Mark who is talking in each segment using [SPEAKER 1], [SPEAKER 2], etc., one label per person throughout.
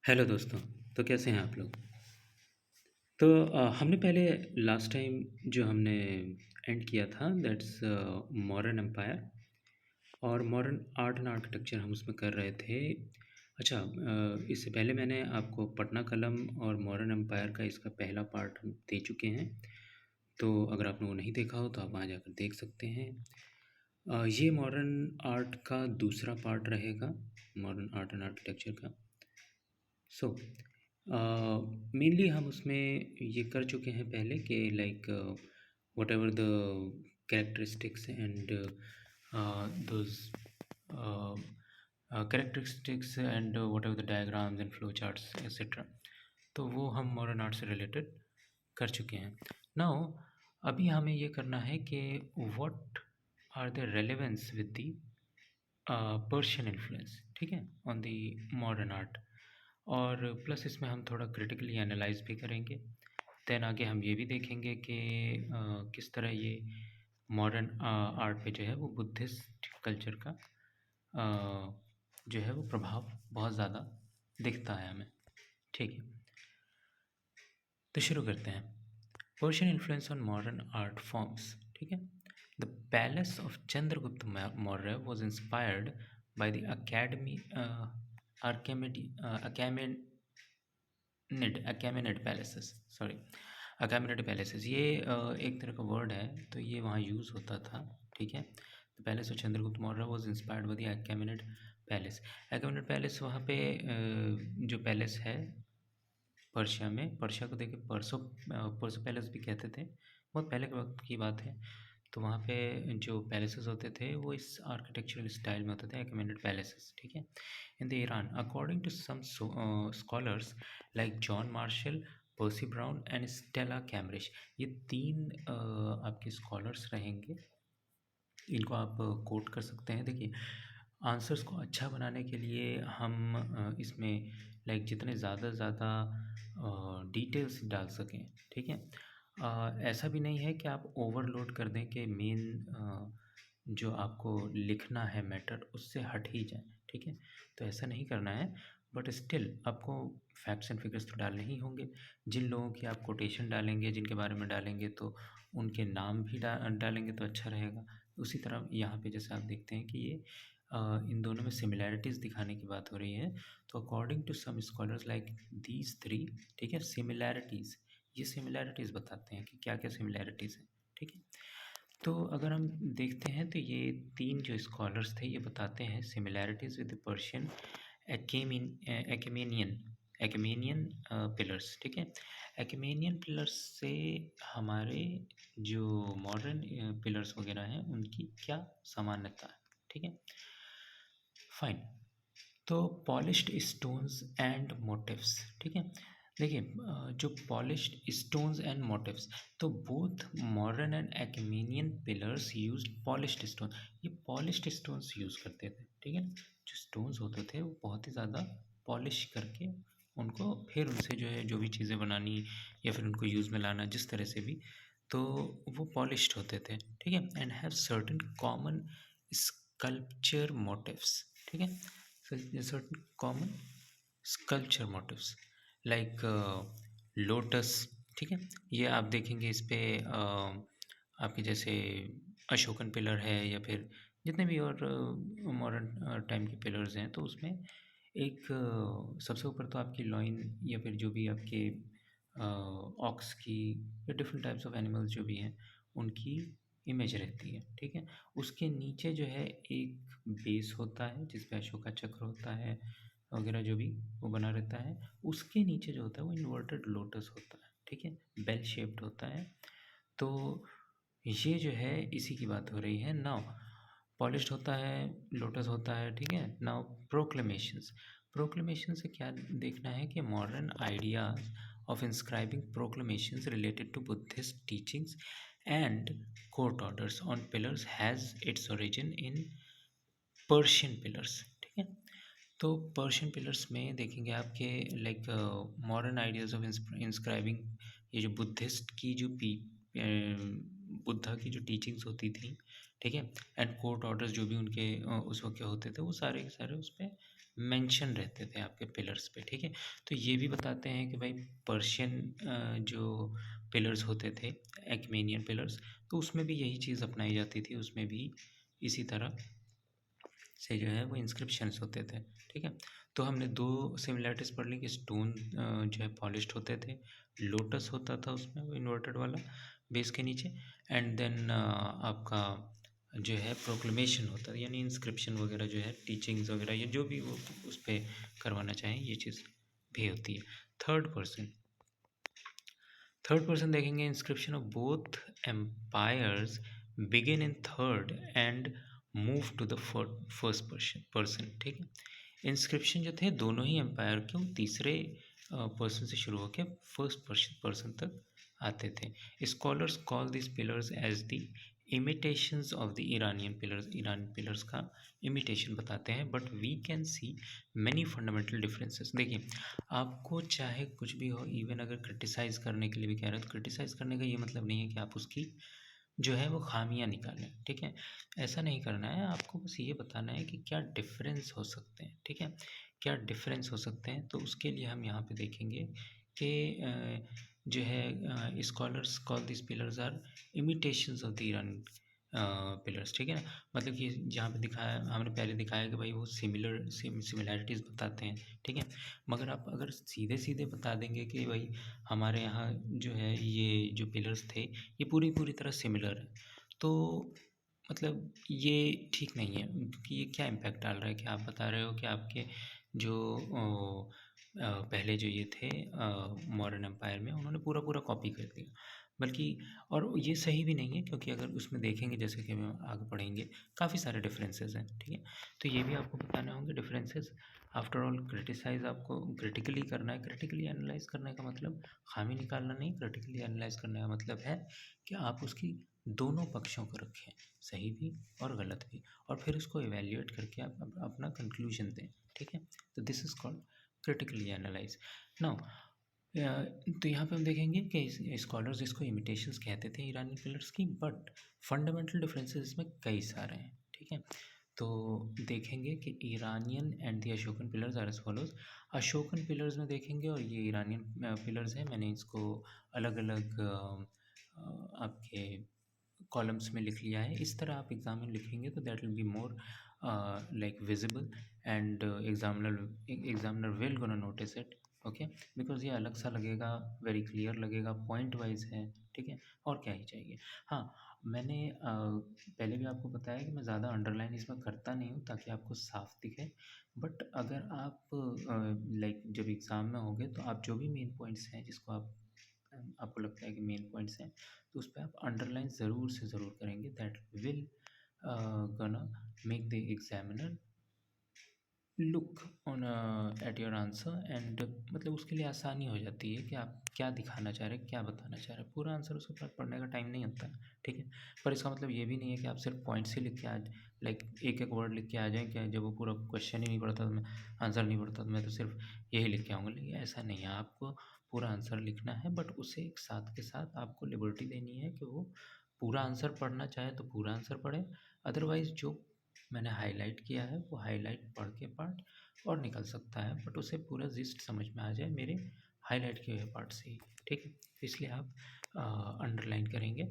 [SPEAKER 1] Hello दोस्तों। तो कैसे हैं आप लोग? तो हमने पहले लास्ट टाइम जो हमने एंड किया था दैट्स मॉडर्न एम्पायर और मॉडर्न आर्ट एंड आर्किटेक्चर हम उसमें कर रहे थे। अच्छा, इससे पहले मैंने आपको पटना कलम और मॉडर्न एम्पायर का इसका पहला पार्ट हम दे चुके हैं। तो अगर आप लोगों ने नहीं देखा हो तो आप वहाँ जाकर देख सकते हैं। ये मॉडर्न आर्ट का दूसरा पार्ट रहेगा, मॉडर्न आर्ट एंड आर्किटेक्चर का। सो मेनली हम उसमें ये कर चुके हैं पहले कि like what ever the characteristics and those characteristics and what ever the diagrams and flow charts etcetera, तो वो हम मॉडर्न आर्ट से रिलेटेड कर चुके हैं। नाउ अभी हमें ये करना है कि what are the relevance with the Persian influence, ठीक है, ऑन द मॉडर्न आर्ट। और प्लस इसमें हम थोड़ा क्रिटिकली एनालाइज भी करेंगे। देन आगे हम ये भी देखेंगे कि किस तरह ये मॉडर्न आर्ट पे जो है वो बुद्धिस्ट कल्चर का जो है वो प्रभाव बहुत ज़्यादा दिखता है हमें। ठीक है, तो शुरू करते हैं। Persian influence on modern art forms, ठीक है। The palace of Chandragupta Maurya was inspired by the academy Achaemenid palaces, sorry, Achaemenid palaces. ये एक तरह का वर्ड है, तो ये वहाँ यूज़ होता था, ठीक है। The palace of Chandragupta Maurya was inspired by the Achaemenid palace. Achaemenid palace वहाँ पे जो पैलेस है पर्शिया में, पर्शिया को देखिए परसो पैलेस भी कहते थे, बहुत पहले के वक्त की बात है। तो वहाँ पे जो पैलेसेस होते थे वो इस आर्किटेक्चरल स्टाइल में होते थे, अकेमेनिड पैलेसेस, ठीक है। In the Iran, according to some scholars like John Marshall, Percy Brown and Stella Cambridge, ये तीन आपके स्कॉलर्स रहेंगे, इनको आप कोट कर सकते हैं। देखिए, आंसर्स को अच्छा बनाने के लिए हम इसमें लाइक जितने ज़्यादा से ज़्यादा डिटेल्स डाल सकें, ठीक है। ऐसा भी नहीं है कि आप ओवरलोड कर दें कि मेन जो आपको लिखना है मैटर उससे हट ही जाए, ठीक है। तो ऐसा नहीं करना है, बट स्टिल आपको फैक्ट्स एंड फिगर्स तो डालने ही होंगे। जिन लोगों की आप कोटेशन डालेंगे, जिनके बारे में डालेंगे, तो उनके नाम भी डालेंगे तो अच्छा रहेगा। उसी तरह यहाँ पे जैसे आप देखते हैं कि ये इन दोनों में सिमिलैरिटीज़ दिखाने की बात हो रही है। तो according to some scholars like these three, ठीक है, सिमिलैरिटीज़, ये सिमिलैरिटीज़ बताते हैं कि क्या क्या सिमिलैरिटीज़ हैं, ठीक है। तो अगर हम देखते हैं तो ये तीन जो स्कॉलर्स थे ये बताते हैं similarities with the Persian Achaemenian Achaemenian pillars, ठीक है। एकेमेनियन पिलर्स से हमारे जो मॉडर्न पिलर्स वगैरह हैं उनकी क्या सामान्यता है, ठीक है। फाइन। तो पॉलिश्ड स्टोन्स एंड मोटिव्स, ठीक है। देखिए, जो पॉलिश्ड स्टोन्स एंड मोटिव्स, तो both modern and Achaemenian pillars used polished stone, ये पॉलिश्ड स्टोन्स यूज़ करते थे, ठीक है। जो स्टोन्स होते थे वो बहुत ही ज़्यादा पॉलिश करके उनको फिर उनसे जो है जो भी चीज़ें बनानी या फिर उनको यूज़ में लाना जिस तरह से भी, तो वो पॉलिश्ड होते थे, ठीक है। And have certain common sculpture motifs, ठीक है। certain common sculpture motifs like lotus, ठीक है। ये आप देखेंगे इस पे आपके जैसे अशोकन पिलर है या फिर जितने भी और मॉडर्न टाइम के पिलर्स हैं, तो उसमें एक सबसे ऊपर तो आपकी लॉइन या फिर जो भी आपके ऑक्स की या डिफरेंट टाइप्स ऑफ एनिमल्स जो भी हैं उनकी इमेज रहती है, ठीक है। उसके नीचे जो है एक बेस होता है जिस पे अशोका चक्र होता है वगैरह जो भी वो बना रहता है। उसके नीचे जो होता है वो इन्वर्टेड लोटस होता है, ठीक है, बेल शेप्ड होता है। तो ये जो है इसी की बात हो रही है। नाउ पॉलिश्ड होता है, लोटस होता है, ठीक है। नाउ प्रोक्लेमेशंस, प्रोक्लेमेशन से क्या देखना है कि modern ideas of inscribing proclamations related to Buddhist teachings and court orders on pillars has its origin in Persian pillars, ठीक है। तो पर्शियन पिलर्स में देखेंगे आपके like modern ideas of inscribing, ये जो बुद्धिस्ट की जो बुद्धा की जो टीचिंग्स होती थी, ठीक है, एंड कोर्ट ऑर्डर्स जो भी उनके उस वक्त के होते थे वो सारे के सारे उस पर मेंशन रहते थे आपके पिलर्स पे, ठीक है। तो ये भी बताते हैं कि भाई पर्शियन जो पिलर्स होते थे, एक्मेनियन पिलर्स, तो उसमें भी यही चीज़ अपनाई जाती थी, उसमें भी इसी तरह से जो है वो इंस्क्रिप्शंस होते थे, ठीक है। तो हमने दो सिमिलैरिटीज़ पढ़ ली कि स्टोन जो है पॉलिश्ड होते थे, लोटस होता था उसमें वो इन्वर्टेड वाला बेस के नीचे, एंड देन आपका जो है प्रोक्लेमेशन होता है, यानी इंस्क्रिप्शन वगैरह जो है टीचिंग्स वगैरह या जो भी वो उस पर करवाना चाहें, ये चीज़ भी होती है। थर्ड पर्सन, थर्ड पर्सन देखेंगे, inscription of both empires begin in third and move to the first person, ठीक है। इंस्क्रिप्शन जो थे दोनों ही एम्पायर के वो तीसरे पर्सन से शुरू होकर फर्स्ट पर्सन तक आते थे। Scholars call this pillars as the imitations of the Iranian pillars, ईरानी पिलर्स का इमिटेशन बताते हैं, but we can see many fundamental differences. देखिए, आपको चाहे कुछ भी हो, इवन अगर क्रिटिसाइज़ करने के लिए भी कह रहे हो, तो क्रिटिसाइज़ करने का ये मतलब नहीं है कि आप उसकी जो है वो खामियां निकालें, ठीक है। ऐसा नहीं करना है, आपको बस ये बताना है कि क्या डिफरेंस हो सकते हैं, ठीक है। क्या डिफरेंस हो सकते हैं, तो उसके लिए हम यहाँ पे देखेंगे कि जो है scholars call this pillars are imitations of the Iran pillars, ठीक है ना। मतलब कि जहाँ पे दिखाया, हमने पहले दिखाया कि भाई वो सिमिलैरिटीज़ बताते हैं, ठीक है। मगर आप अगर सीधे सीधे बता देंगे कि भाई हमारे यहाँ जो है ये जो पिलर्स थे ये पूरी पूरी तरह सिमिलर है, तो मतलब ये ठीक नहीं है, क्योंकि ये क्या इम्पैक्ट डाल रहा है कि आप बता रहे हो कि आपके जो पहले जो ये थे मॉडर्न एम्पायर में, उन्होंने पूरा पूरा कॉपी कर दिया, बल्कि और ये सही भी नहीं है, क्योंकि अगर उसमें देखेंगे, जैसे कि हम आगे पढ़ेंगे, काफ़ी सारे डिफरेंसेस हैं, ठीक है। तो ये भी आपको बताने होंगे डिफरेंसेस। आफ्टर ऑल क्रिटिसाइज़ आपको क्रिटिकली करना है, क्रिटिकली एनालाइज़ करने का मतलब खामी निकालना नहीं, क्रिटिकली एनालाइज़ करने का मतलब है कि आप उसकी दोनों पक्षों को रखें, सही भी और गलत भी, और फिर उसको इवैल्यूएट करके आप अपना कंक्लूजन दें, ठीक है। तो this is called critically analyse. Now तो यहाँ पे हम देखेंगे कि स्कॉलर्स इसको इमिटेशंस कहते थे ईरानी पिलर्स की, बट फंडामेंटल डिफरेंसेस इसमें कई सारे हैं, ठीक है। तो देखेंगे कि Iranian and the Ashokan pillars are as follows. Ashokan pillars में देखेंगे, और ये ईरानियन पिलर्स हैं, मैंने इसको अलग अलग आपके कॉलम्स में लिख लिया है। इस तरह आप एग्जाम में लिखेंगे तो that will be more like visible, and examiner will gonna notice it, okay. Because ये अलग सा लगेगा, वेरी क्लियर लगेगा, पॉइंट वाइज है, ठीक है। और क्या ही चाहिए। हाँ, मैंने पहले भी आपको बताया कि मैं ज़्यादा अंडरलाइन इसमें करता नहीं हूँ, ताकि आपको साफ दिखे। बट अगर आप लाइक जब एग्ज़ाम में होंगे, तो आप जो भी मेन पॉइंट्स हैं जिसको आपको लगता है कि मेन पॉइंट्स हैं, तो उस पे आप अंडरलाइन ज़रूर से ज़रूर करेंगे। दैट विल गना make the examiner look on at your answer, and मतलब उसके लिए आसानी हो जाती है कि आप क्या दिखाना चाह रहे हैं, क्या बताना चाह रहे हैं। पूरा आंसर उसके पास पढ़ने का टाइम नहीं होता है, ठीक है। पर इसका मतलब ये भी नहीं है कि आप सिर्फ पॉइंट्स ही लिख के आ, लाइक एक एक वर्ड लिख के आ जाएँ, क्या जब वो पूरा क्वेश्चन ही नहीं पढ़ता तो मैं आंसर नहीं पढ़ता तो मैं तो सिर्फ यही लिख के आऊँगा। लेकिन ऐसा नहीं है, आपको पूरा आंसर लिखना है, बट उसे एक साथ के साथ आपको लिबर्टी देनी है कि वो पूरा आंसर पढ़ना चाहे तो पूरा आंसर पढ़े, अदरवाइज़ जो मैंने हाईलाइट किया है वो हाईलाइट पढ़ के पार्ट और निकल सकता है, बट उसे पूरा जिस्ट समझ में आ जाए मेरे हाईलाइट किए हुए पार्ट से ही, ठीक है। तो इसलिए आप अंडरलाइन करेंगे।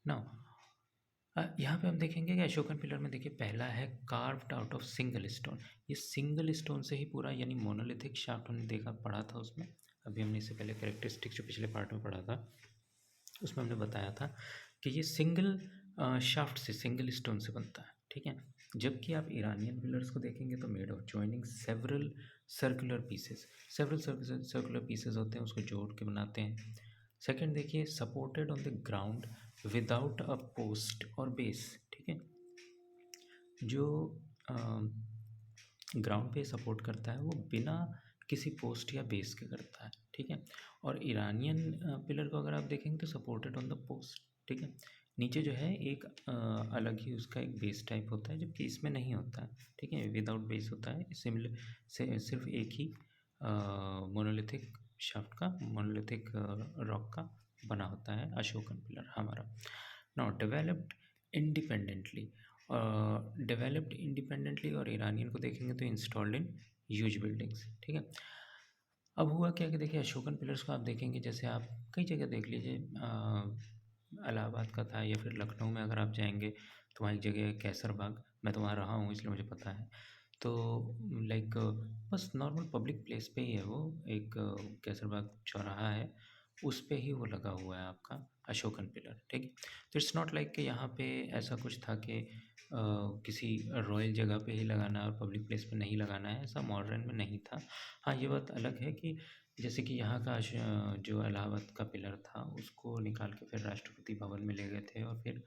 [SPEAKER 1] नाउ यहाँ पे हम देखेंगे कि अशोकन पिलर में देखिए पहला है carved out of single stone. ये सिंगल स्टोन से ही पूरा, यानी मोनोलिथिक शाफ्ट हमने देखा पढ़ा था उसमें। अभी हमने इससे पहले कैरेक्टरिस्टिक जो पिछले पार्ट में पढ़ा था, उसमें हमने बताया था कि ये सिंगल शाफ्ट से, सिंगल स्टोन से बनता है, ठीक है। जबकि आप ईरानियन पिलर्स को देखेंगे तो made of joining several circular pieces, several circular pieces होते हैं, उसको जोड़ के बनाते हैं। सेकंड देखिए, supported on the ground without a post और बेस, ठीक है। जो ग्राउंड पे सपोर्ट करता है वो बिना किसी पोस्ट या बेस के करता है, ठीक है। और ईरानियन पिलर को अगर आप देखेंगे तो सपोर्टेड ऑन द पोस्ट, ठीक है। नीचे जो है एक अलग ही उसका एक बेस टाइप होता है, जबकि इसमें नहीं होता है, ठीक है, विदाउट बेस होता है। सिमिलर से सिर्फ एक ही मोनोलिथिक शाफ्ट का, मोनोलिथिक रॉक का बना होता है अशोकन पिलर हमारा। Now developed independently, developed independently, और ईरानियन को देखेंगे तो इंस्टॉल्ड इन ह्यूज बिल्डिंग्स, ठीक है। अब हुआ क्या कि देखिए अशोकन पिलर्स को आप देखेंगे, जैसे आप कई जगह देख लीजिए, इलाहाबाद का था या फिर लखनऊ में अगर आप जाएंगे तो वहाँ एक जगह है कैसर बाग, मैं तो वहाँ रहा हूँ इसलिए मुझे पता है। तो लाइक बस नॉर्मल पब्लिक प्लेस पे ही है वो, एक कैसर बाग चौराहा है, उस पे ही वो लगा हुआ है आपका अशोकन पिलर, ठीक है। तो इट्स नॉट लाइक कि यहाँ पे ऐसा कुछ था कि किसी रॉयल जगह पे ही लगाना है और पब्लिक प्लेस पे नहीं लगाना है, ऐसा मॉडर्न में नहीं था। हाँ, ये बात अलग है कि जैसे कि यहाँ का जो इलाहाबाद का पिलर था उसको निकाल के फिर राष्ट्रपति भवन में ले गए थे और फिर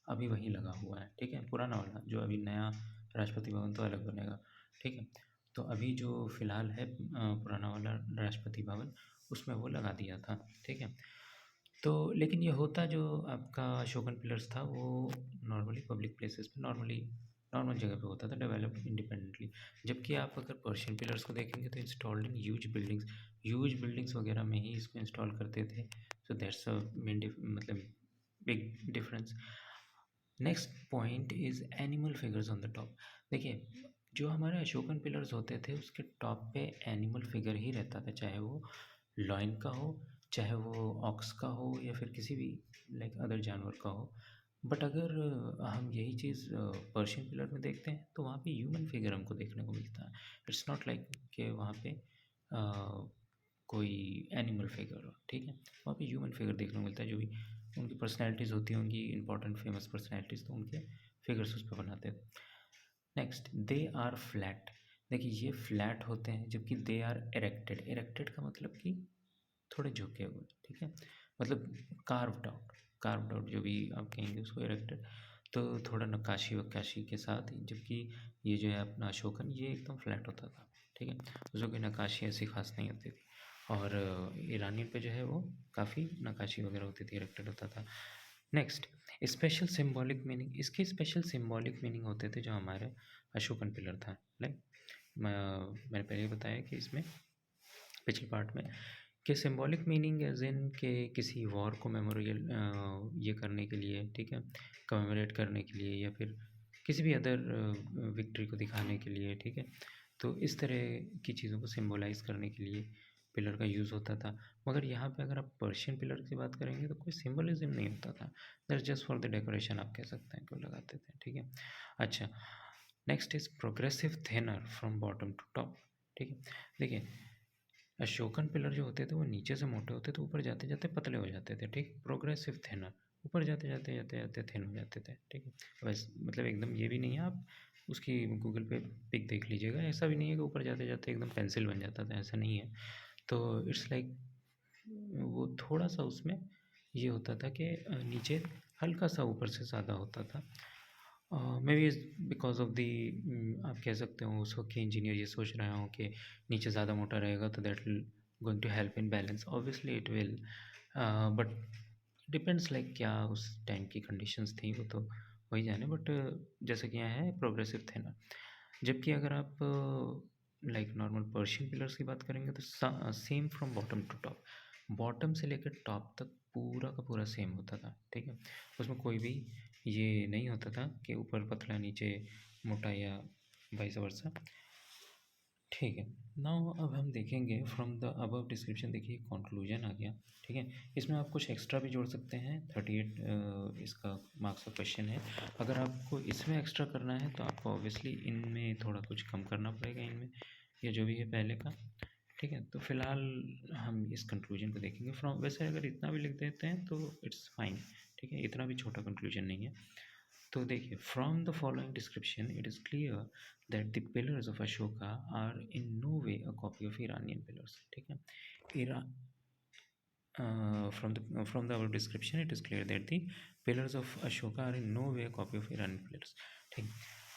[SPEAKER 1] अभी वहीं लगा हुआ है, ठीक है। पुराना वाला, जो अभी नया राष्ट्रपति भवन तो अलग बनेगा, ठीक है। तो अभी जो फ़िलहाल है पुराना वाला राष्ट्रपति भवन, उसमें वो लगा दिया था, ठीक है। तो लेकिन ये होता जो आपका अशोकन पिलर्स था वो नॉर्मली पब्लिक प्लेसेस पे नॉर्मल जगह पे होता था, डेवलप्ड इंडिपेंडेंटली। जबकि आप अगर पर्शियन पिलर्स को देखेंगे तो इंस्टॉल्ड इन ह्यूज बिल्डिंग्स वगैरह में ही इसको इंस्टॉल करते थे। सो दैट्स अ मतलब big difference. Next point is animal figures on the top. देखिए जो हमारे अशोकन पिलर्स होते थे उसके टॉप पे एनिमल फिगर ही रहता था, चाहे वो लॉयन का हो, चाहे वो ऑक्स का हो, या फिर किसी भी लाइक अदर जानवर का हो। बट अगर हम यही चीज़ पर्शियन पिलर में देखते हैं तो वहाँ पे ह्यूमन फिगर हमको देखने को मिलता है। इट्स नॉट लाइक कि वहाँ पे कोई एनिमल फिगर हो, ठीक है। वहाँ पे ह्यूमन फिगर देखने को मिलता है, जो भी उनकी पर्सनैलिटीज़ होती होंगी, इंपॉर्टेंट फेमस पर्सनैलिटीज़, तो उनके फिगर्स उस पे बनाते थे। Next, they are flat. देखिए ये फ्लैट होते हैं, जबकि दे आर इरेक्टेड। इरेक्टेड का मतलब कि थोड़े झुके हुए, ठीक है, मतलब कार्व्ड आउट जो भी आप कहेंगे उसको इरेक्टेड। तो थोड़ा नक्काशी वक्काशी के साथ, जबकि ये जो है अपना अशोकन ये एकदम फ्लैट होता था, ठीक है, उसमें कोई नक्काशी ऐसी खास नहीं होती थी। और ईरानी पे जो है वो काफ़ी नक्काशी वगैरह होती थी, इरेक्टेड होता था। Next, special symbolic meaning. इसके स्पेशल सिंबॉलिक मीनिंग होते थे जो हमारे अशोकन पिलर था, लाइक मैंने पहले ही बताया कि इसमें पिछले पार्ट में कि सिंबॉलिक मीनिंग एज इन के किसी वॉर को मेमोरियल ये करने के लिए, ठीक है, कमेमोरेट करने के लिए, या फिर किसी भी अदर विक्ट्री को दिखाने के लिए, ठीक है। तो इस तरह की चीज़ों को सिम्बोलाइज़ करने के लिए पिलर का यूज़ होता था। मगर यहाँ पे अगर आप पर्शियन पिलर की बात करेंगे तो कोई सिंबलिज़्म नहीं होता था, that's just for the decoration आप कह सकते हैं, क्यों लगाते थे, ठीक है। अच्छा, next is progressive thinner from bottom to top, ठीक है। देखिए अशोकन पिलर जो होते थे वो नीचे से मोटे होते थे, ऊपर जाते जाते पतले हो जाते थे, ठीक। प्रोग्रेसिव थिनर, ऊपर जाते जाते जाते जाते थिन हो जाते थे, ठीक है। बस मतलब एकदम ये भी नहीं है, आप उसकी गूगल पे पिक देख लीजिएगा, ऐसा भी नहीं है कि ऊपर जाते जाते एकदम पेंसिल बन जाता था, ऐसा नहीं है। तो इट्स लाइक वो थोड़ा सा उसमें ये होता था कि नीचे हल्का सा ऊपर से ज़्यादा होता था। May be because of the, आप कह सकते हो उस वक्त के इंजीनियर ये सोच रहे हो कि नीचे ज़्यादा मोटा रहेगा तो that will going to help in balance, obviously it will, but depends like क्या उस टाइम की कंडीशंस थी वो तो वही जाने। बट जैसे कि यहाँ है प्रोग्रेसिव थिनर। जबकि अगर आप लाइक नॉर्मल पर्शियन पिलर्स की बात करेंगे तो same from bottom to top, bottom से लेकर टॉप तक पूरा का पूरा सेम होता था, ठीक है। उसमें कोई भी ये नहीं होता था कि ऊपर पतला नीचे मोटा या वाइस वर्सा, ठीक है। नाउ अब हम देखेंगे फ्रॉम द अबव डिस्क्रिप्शन, देखिए कंक्लूजन आ गया, ठीक है। इसमें आप कुछ एक्स्ट्रा भी जोड़ सकते हैं, 38 इसका मार्क्स का क्वेश्चन है। अगर आपको इसमें एक्स्ट्रा करना है तो आपको ऑब्वियसली इनमें थोड़ा कुछ कम करना पड़ेगा, इनमें या जो भी है पहले का, ठीक है। तो फिलहाल हम इस कंक्लूजन को देखेंगे फ्रॉम, वैसे अगर इतना भी लिख देते हैं तो इट्स फाइन, ठीक है, इतना भी छोटा कंक्लूजन नहीं है। तो देखिए from the following description it is clear that the pillars of Ashoka are in no way a copy of Iranian pillars, ठीक है। इरा from the above description it is clear that the pillars of Ashoka are in no way a copy of Iranian pillars, ठीक।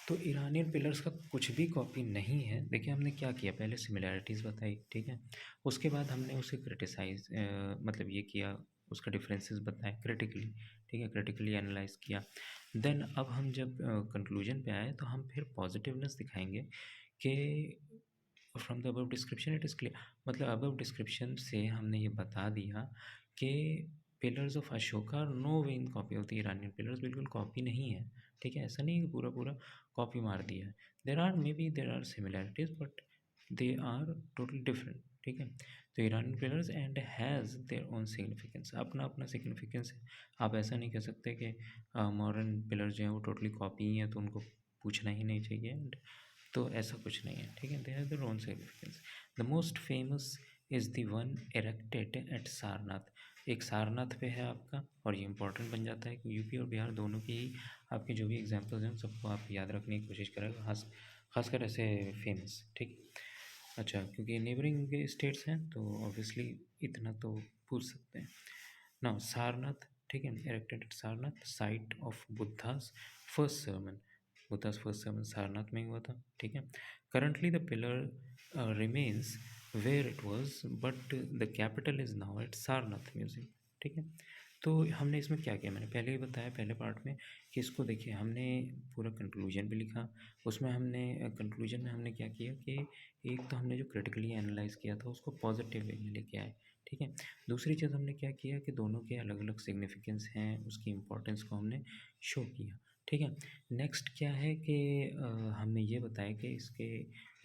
[SPEAKER 1] तो Iranian pillars का कुछ भी copy नहीं है। देखिए हमने क्या किया, पहले सिमिलैरिटीज़ बताई, ठीक है, उसके बाद हमने उसे क्रिटिसाइज मतलब ये किया, उसका डिफरेंसेस बताए क्रिटिकली, ठीक है, क्रिटिकली एनालाइज किया। देन अब हम जब कंक्लूजन पे आए तो हम फिर पॉजिटिवनेस दिखाएंगे कि from the above description it is clear, मतलब अबव डिस्क्रिप्शन से हमने ये बता दिया कि pillars of Ashoka no way in copy of the Iranian pillars, बिल्कुल कॉपी नहीं है, ठीक है? ऐसा नहीं है कि पूरा-पूरा कॉपी मार दिया है। There are similarities but they are totally different, ठीक है? तो ईरानी pillars and has their own significance, अपना-अपना सिग्निफिकेंस है। आप ऐसा नहीं कह सकते कि मॉडर्न पिलर्स जो हैं वो टोटली कॉपी ही हैं तो उनको पूछना ही नहीं चाहिए एंड तो ऐसा कुछ नहीं है, ठीक है? They have their own significance. The most famous is the one erected at Sarnath. एक सारनाथ पे है आपका और ये इंपॉर्टेंट बन जाता है कि यूपी और बिहार दोनों की ही आपके जो भी एग्जाम्पल्स हैं उन सबको आप याद रखने की कोशिश करें, खासकर ऐसे फेमस, ठीक। अच्छा, क्योंकि नेबरिंग स्टेट्स हैं तो ऑब्वियसली इतना तो पूछ सकते हैं। नाउ सारनाथ, ठीक है, erected at Sarnath, site of Buddha's first sermon. Buddha's first sermon Sarnath में ही हुआ था, ठीक है। Currently the pillar remains where it was but the capital is now at Sarnath museum, ठीक है। तो हमने इसमें क्या किया, मैंने पहले ही बताया पहले पार्ट में कि इसको देखिए हमने पूरा कंक्लूजन भी लिखा। उसमें हमने कंक्लूजन में हमने क्या किया कि एक तो हमने जो क्रिटिकली एनालाइज़ किया था उसको पॉजिटिव वे में लेके आए, ठीक है। दूसरी चीज़ हमने क्या किया कि दोनों के अलग अलग सिग्निफिकेंस हैं, उसकी इम्पोर्टेंस को हमने शो किया, ठीक है। नेक्स्ट क्या है कि हमने ये बताया कि इसके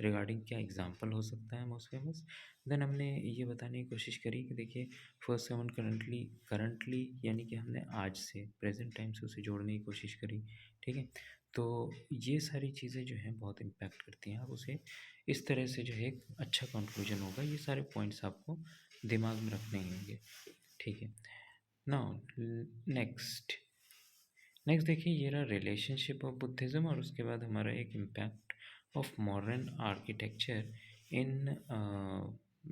[SPEAKER 1] रिगार्डिंग क्या एग्जांपल हो सकता है मोस्ट फेमस। देन हमने ये बताने की कोशिश करी कि देखिए फर्स्ट सेवन करंटली यानी कि हमने आज से प्रेजेंट टाइम से उसे जोड़ने की कोशिश करी, ठीक है। तो ये सारी चीज़ें जो हैं बहुत इम्पैक्ट करती हैं, आप उसे इस तरह से जो है एक अच्छा कंक्लूजन होगा, ये सारे पॉइंट्स आपको दिमाग में रखने ही होंगे, ठीक है। नाउ नेक्स्ट नेक्स्ट देखिए ये रहा रिलेशनशिप ऑफ बुद्धिज़्म और उसके बाद हमारा एक इम्पैक्ट ऑफ मॉडर्न आर्किटेक्चर इन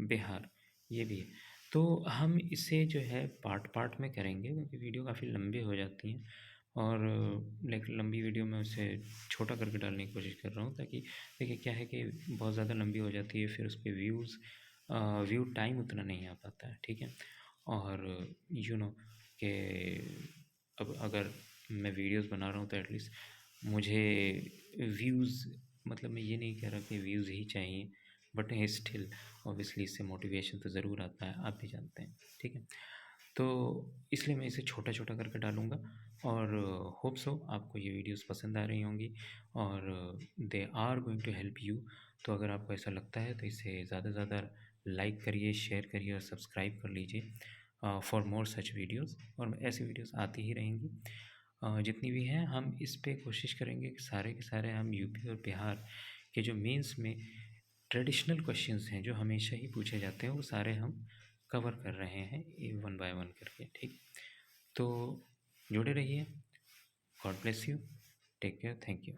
[SPEAKER 1] बिहार, ये भी है। तो हम इसे जो है पार्ट पार्ट में करेंगे क्योंकि वीडियो काफ़ी लंबी हो जाती हैं और लाइक लंबी वीडियो में उसे छोटा करके डालने की कोशिश कर रहा हूँ ताकि देखिए क्या है कि बहुत ज़्यादा लंबी हो जाती है फिर उस पर व्यू टाइम उतना नहीं आ पाता है, ठीक है। और यू नो कि अब अगर मैं वीडियोस बना रहा हूँ तो एटलीस्ट मुझे व्यूज़, मतलब मैं ये नहीं कह रहा कि व्यूज़ ही चाहिए बट स्टिल ऑब्वियसली इससे मोटिवेशन तो ज़रूर आता है, आप भी जानते हैं, ठीक है। तो इसलिए मैं इसे छोटा छोटा करके डालूँगा और होप सो आपको ये वीडियोस पसंद आ रही होंगी और they are going to help you. तो अगर आपको ऐसा लगता है तो इसे ज़्यादा से ज़्यादा लाइक करिए, शेयर करिए और सब्सक्राइब कर लीजिए फॉर मोर सच वीडियोस, और ऐसी वीडियोस आती ही रहेंगी जितनी भी हैं। हम इस पे कोशिश करेंगे कि सारे के सारे हम यूपी और बिहार के जो मेंस में ट्रेडिशनल क्वेश्चंस हैं जो हमेशा ही पूछे जाते हैं वो सारे हम कवर कर रहे हैं वन बाय वन करके, ठीक। तो जुड़े रहिए। God bless you. Take care. Thank you.